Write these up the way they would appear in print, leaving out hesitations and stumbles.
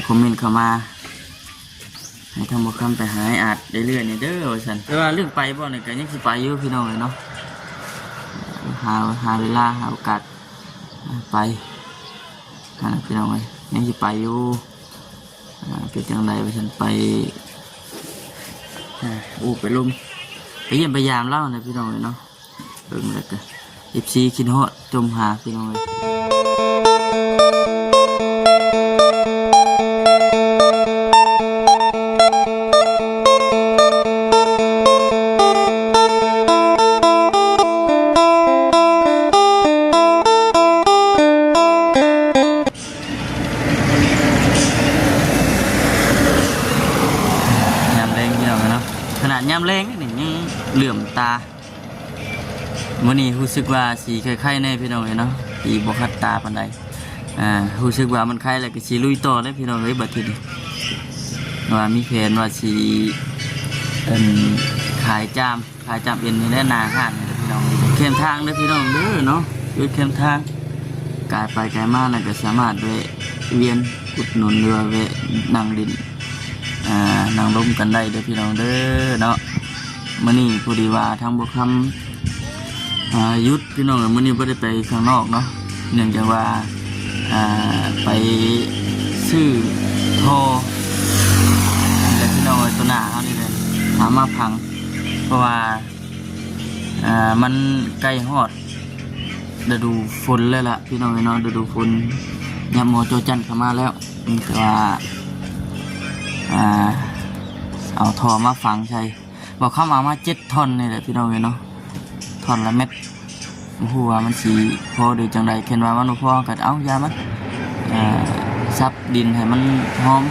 คอมเมนต์เข้ามาให้ทำบุคคลไปหาอาจได้เรื่อยเนี่ยเด้อว่าสันแต่ว่าเรื่องไปบ่เนี่ยก็ยังสิไปอยู่พี่น้องเลยเนาะหาเวลาหาโอกาสไปพี่น้องเลยยังสิไปอยู่เป็นจังไรว่าสันไปไปลุมไปเยี่ยมไปยามเล่าเนี่ยพี่น้องเลยเนาะเบิ่งแล้วก็14คิดฮอดจมหาพี่น้องเลยขนาดยามแรงนี่ยังเหลื่อมตาวันนี้รู้สึกว่าสีไข่ๆในพี่น้องเลยเนาะสีบคัดตาปานใดรู้สึกว่ามันไข่แล้วก็สีลุยต่อได้พี่น้องเลยบัดทีนี้ว่ามีแผนว่าสีขายจามเอ็นในหน้าห้างพี่น้องเข้มทางได้พี่น้องเด้อเนาะยุดเข้มทางกายไปกายมาแล้วก็สามารถไปเวียนอุดหนุนเรือเวนั่งดินนั่งร่มกันได้เด้อพี่น้องเด้อเนาะมื้อนี้พอดีว่าทางบุคคลยุดพี่น้องมื้อนี้บ่ได้ไปข้างนอกเนาะเนื่องจากว่าไปซื้อทอแต่พี่น้องตัวหน้าเฮานี่เลยหามาพังเพราะว่ามันใกล้ฮอดฤดูฝนแล้วล่ะพี่น้องเนาะฤดูฝนยามหมอโจจันเข้ามาแล้วแต่ว่าเอาทอมาฝังใช่บอกเข้ามา7 ท่อนนี่แหละพี่น้องเนาะท่อนละเม็ดหัวมันสีพอดีจังใดเข็นว่ามันพอกัดเอายามันซับดินให้มันหอม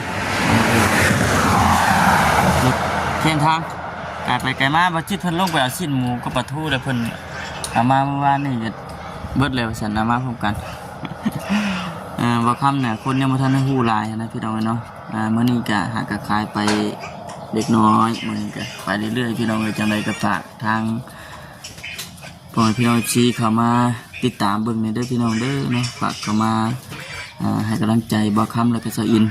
รถเส้นทางไกลไปไกลมาบัจิตเพิ่นลงไปเอาชิ้นหมูก็ปลาทูแล้วเพิ่นเอามาเมื่อวานนี่เบิดเร็วสันเอามาพร้อมกันบอกคำเนี่ยคนยังไม่ทันได้หูลายนะพี่น้องเนาะเมื่อนี้ก็หากระคายไปเล็กน้อยเมื่อนี้ก็ไปเรื่อยๆพี่น้องเลยจังไรก็ฝากทางพ่อพี่น้องชี้เข้ามาติดตามเบิ่งในเด้อพี่น้องเด้อเนาะฝากเข้ามาให้กำลังใจบอกคำแล้วก็สะอิน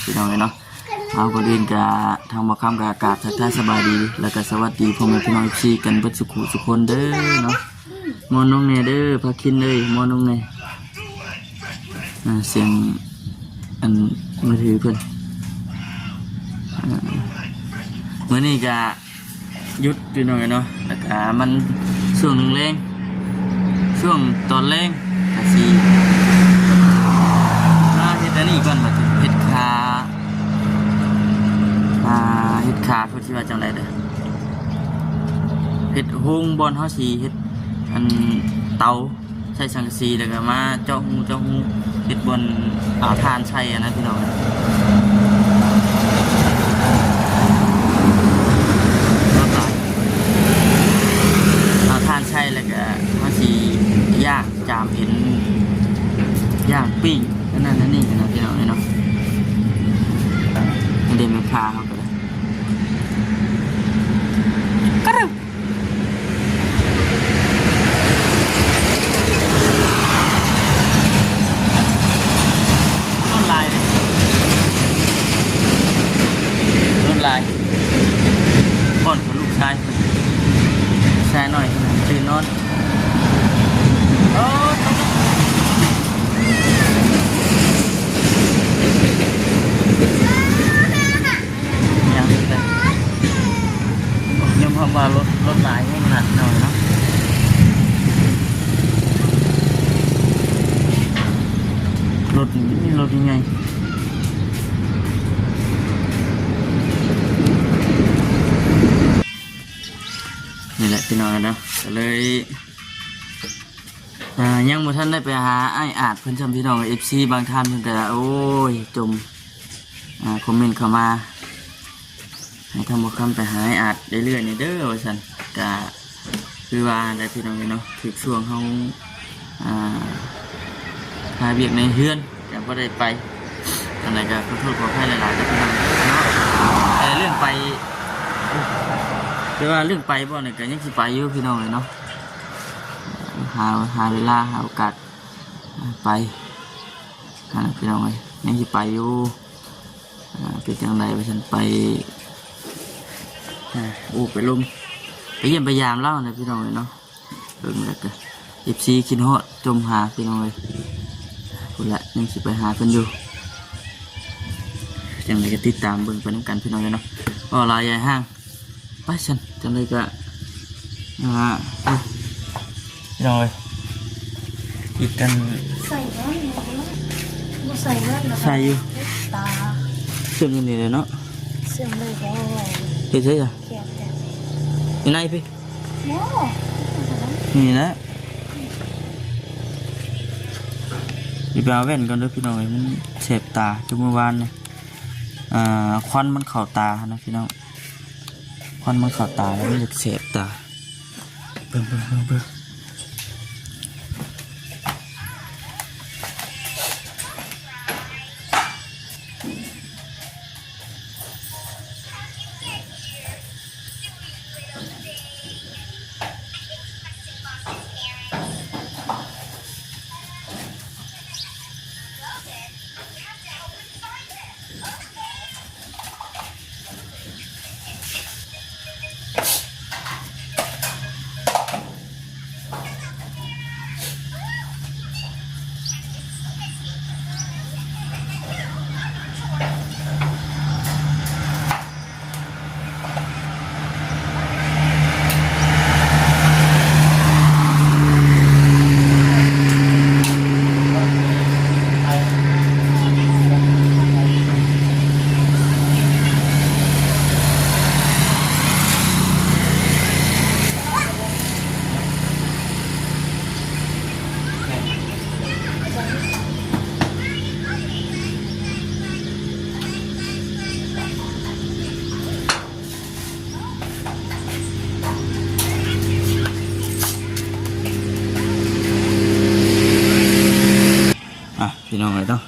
พี่น้องเลยเนาะเอาก่อนอื่นก็ทางบอกคำกับอากาศทักทายสบายดีแล้วก็สวัสดีพ่อแม่พี่น้องชี้กันเบิดสุขุสุขคนเด้อเนาะมอน้องเนเด้อพาคินเลยมอน้องเนเสียงอันมือถือเพื่อนเมื่อนี้จะยุดอยู่หน่อยเนาะแต่ก็มันช่วงหนึ่งแรงช่วงตอนแรงกะสีเฮ็ดอันนี้ก่อนมาถึงเฮ็ดขาเพื่อที่ว่าจังไรเด้อเฮ็ดโฮงบอลเฮาสีเฮ็ดอันเตาใช้สังกะสีแล้วก็มาเจาะหูเฮ็ดบนทานใช่นะพี่น้องทานใช่แล้วก็มาสีย่างจามเห็นย่างปิ้งนั่นนี่นะพี่น้องเนาะเดินไปพาเขาไปเลยก็เร็วต้นลายก่อนของลูกชายหน่อยตื่นนอนยังเลยยังพอมารถลายให้หนักหน่อยเนาะรถยังไงนี่แหละพี่น้องเนาะก็เลยยังบ่ท่านได้ไปหาไอ้อาจเพิ่นจำพี่น้องFCบางท่านเพิ่นก็โอ้ยจมคอมเมนต์เข้ามาให้ทำบุคคลไปหาไอ้อาจได้เรื่อยนี่เด้อว่าซั่นก็คือว่าได้พี่น้องเนาะถึงช่วงเฮาหาเวียกในเฮือนก็บ่ได้ไปอันไหนก็ขอโทษขออภัยหลายๆนะพี่น้องเนาะแต่เรื่องไปแต่ว่าเรื่องไปบ่เนี่ยก็ยังสิไปอยู่พี่น้องเลยเนาะหาเวลาหาโอกาสไป พี่น้องเอ้ยยังสิไปอยู่เป็นจังไดว่าฉันไปไปลมไปเยี่ยมพยายามเล่านะพี่น้องเอ้ยเนาะเบิ่งแล้วก็14คิดฮอดจมหาพี่น้องเอ้ยพุ่นละยังสิไปหาเพิ่นอยู่จังไดก็ติดตามเบิ่งไปนำกันพี่น้องเอ้ยเนาะก็ลายใหญ่ห้างไปฉันจังไดก็พี่น้องเอ้ยอีกกันใส่แว่นบ่ใส่แว่นแล้ว ใส่อยู่ ตา เสื่อมอยู่นี่เลยเนาะ เสื่อมเลยบ่ เฮ็ดใช่จ้ะ แขนแต่ อยู่ไหนพี่ โอ้ นี่นะนี่ไปเอาแว่นก่อนเด้อพี่น้องเอ้ยมันเสบตาจุ่มเมื่อวานเนี่ยควันมันเข้าตานะพี่น้องควันมันเข้าตาแล้วมันจะเสบตาเบิ่งพี่น้องเลยเนาะ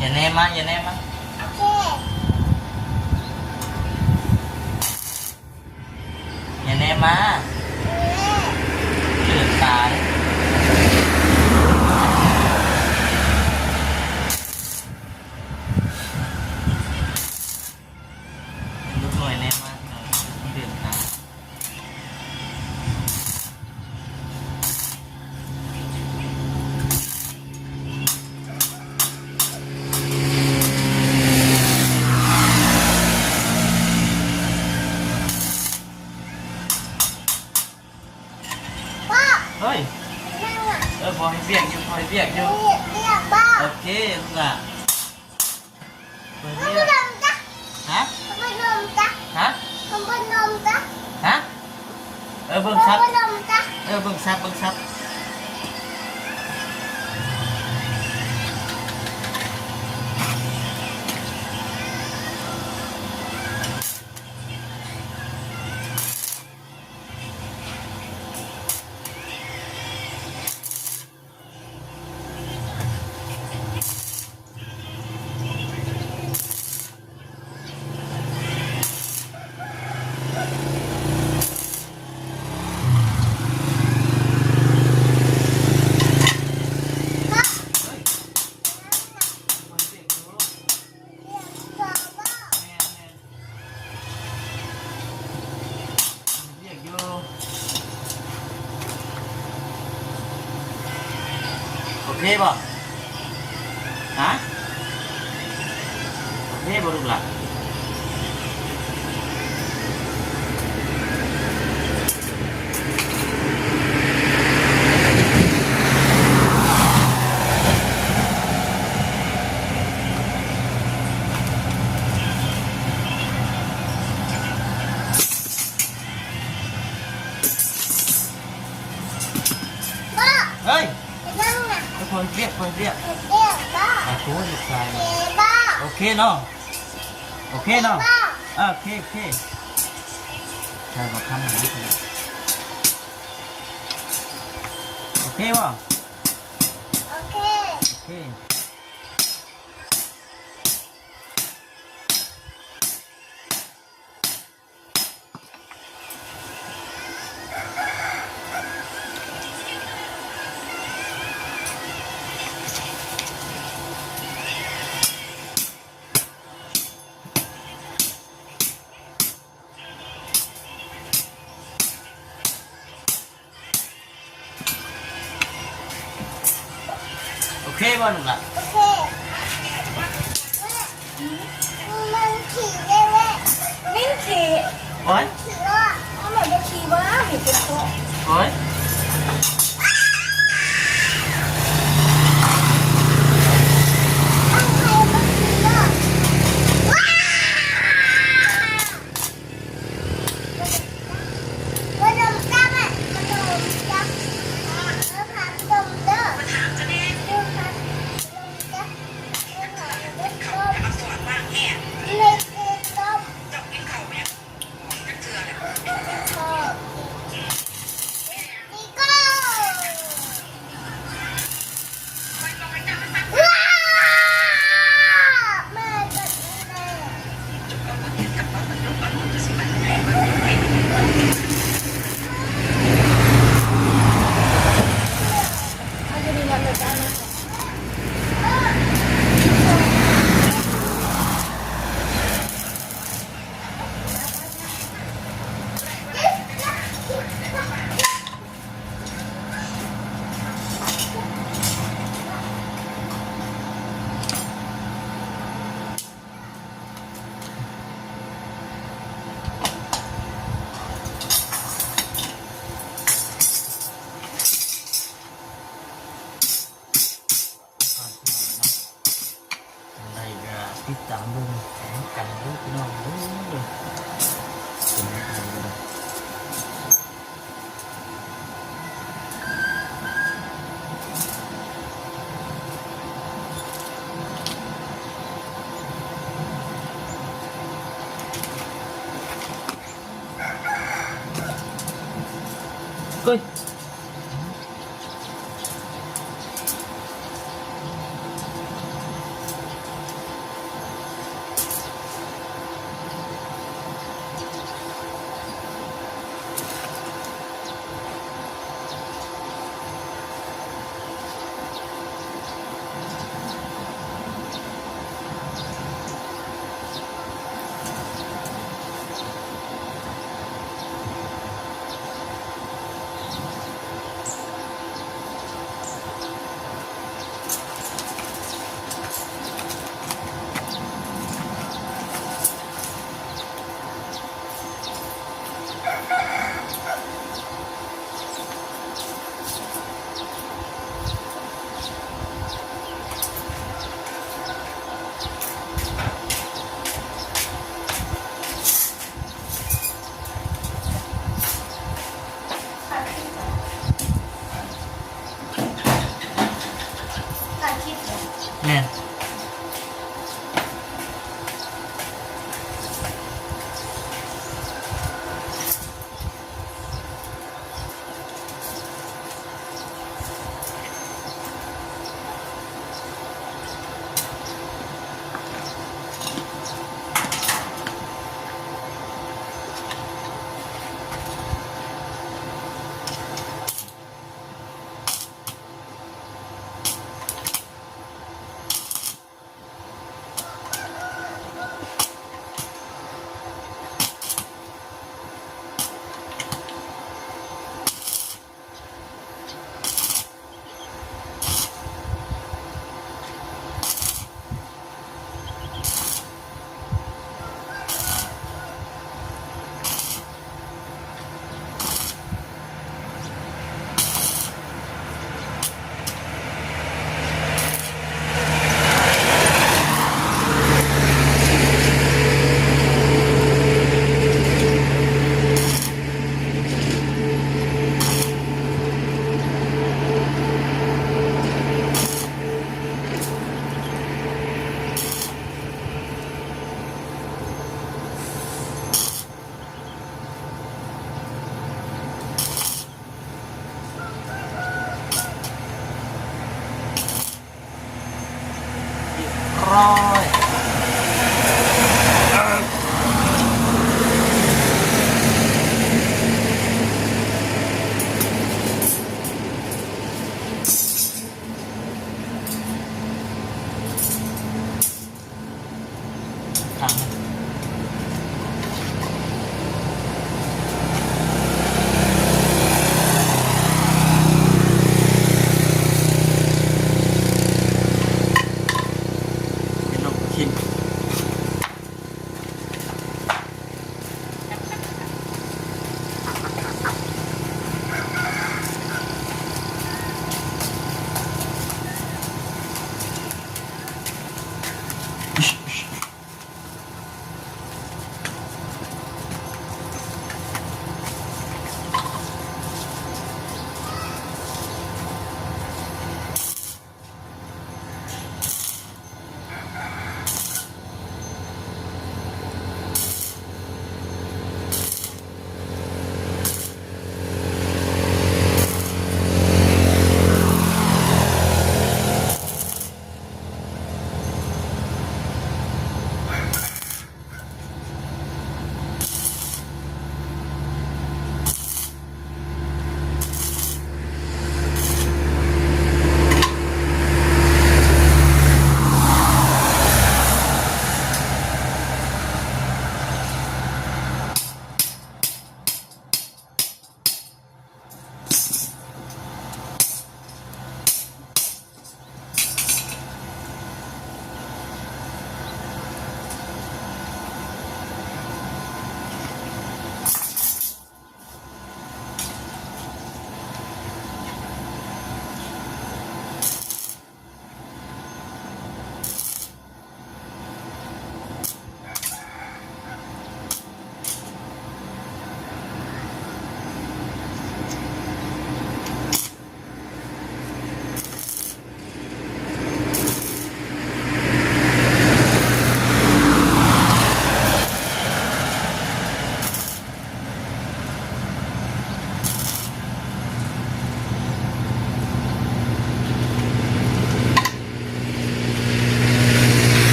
อย่าแน่มาโอเค เ มาเลือดตายลูกหน่วยแน่มากหน่อยเลือดตายเฮ้ยพอให้เบียกอยู่พอให้เบียกอยู่โอเคลูกอ่ะพอให้เบียกฮะฮะฮะเบิ่งซับเบิ่งซับโอเคป่ะฮะโอเคบ่ลูกหล่ะเฮ้ยพอเรียกโอ้โหลูกชายโอเคเนาะโอเคเนาะโอเคใช่ก็ทำอย่างนี้โอเคป่ะโอเคโอเคป่ะลูกหล่ะโอ้ยโอ้ยติดตามเบิ่งแข่งกันเด้อพี่น้องเด้อเป็นยังไงเด้อเฮ้ย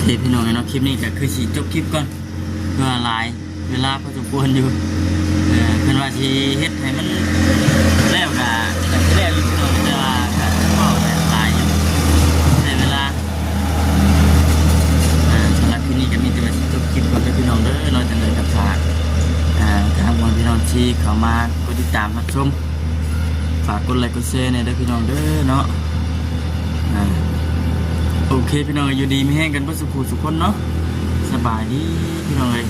เคพี่น้องเนาะคลิปนี้ก็คือสิจบคลิปก่อนเพื่อหลายเวลาพอสมควรอยู่เพิ่นว่าสิเฮ็ดให้มันแล้วก็แล้วอยู่พี่น้องแต่ว่าก็ก็หลายอยู่ในเวลาสำหรับคลิปนี้ก็มีแต่ว่าสิจบคลิปก่อนเด้อพี่น้องเด้อเนาะจังได๋ก็ฝากทางวันพี่น้องที่เข้ามากดติดตามรับชมฝากกดไลค์กดแชร์ในเด้อพี่น้องเด้อเนาะโอเคพี่น้องอยู่ดีมีแห้งกันเพื่อสุขสุขคนเนาะสบายดีพี่น้องเลย